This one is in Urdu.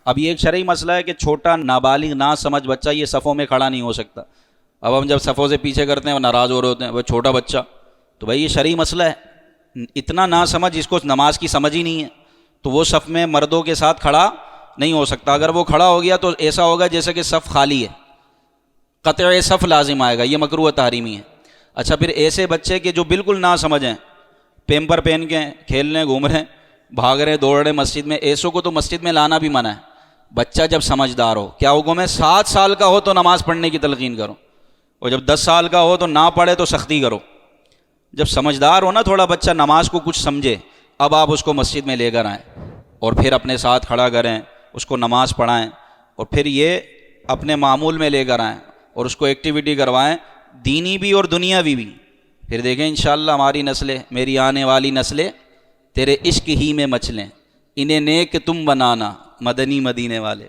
اب یہ ایک شرعی مسئلہ ہے کہ چھوٹا نابالغ نا سمجھ بچہ یہ صفوں میں کھڑا نہیں ہو سکتا. اب ہم جب صفوں سے پیچھے کرتے ہیں وہ ناراض ہو رہے ہوتے ہیں، وہ چھوٹا بچہ، تو بھائی یہ شرعی مسئلہ ہے. اتنا نا سمجھ جس کو نماز کی سمجھ ہی نہیں ہے تو وہ صف میں مردوں کے ساتھ کھڑا نہیں ہو سکتا. اگر وہ کھڑا ہو گیا تو ایسا ہوگا جیسے کہ صف خالی ہے، قطع صف لازم آئے گا، یہ مکروہ تحریمی ہے. اچھا پھر ایسے بچے کے جو بالکل نہ سمجھیں، پیمپر پہن کے کھیلنے گھوم رہے ہیں، بھاگ رہے دوڑ رہے مسجد میں، ایسوں کو تو مسجد میں لانا بھی منع ہے. بچہ جب سمجھدار ہو، کیا حکم ہے؟ 7 سال کا ہو تو نماز پڑھنے کی تلقین کرو، اور جب 10 سال کا ہو تو نہ پڑھے تو سختی کرو. جب سمجھدار ہو نا تھوڑا بچہ، نماز کو کچھ سمجھے، اب آپ اس کو مسجد میں لے کر آئیں اور پھر اپنے ساتھ کھڑا کریں، اس کو نماز پڑھائیں، اور پھر یہ اپنے معمول میں لے کر آئیں اور اس کو ایکٹیویٹی کروائیں، دینی بھی اور دنیاوی بھی. پھر دیکھیں انشاءاللہ ہماری نسلیں، میری آنے والی نسلیں تیرے عشق ہی میں مچلیں، انہیں نیک تم بنانا مدنی مدینے والے.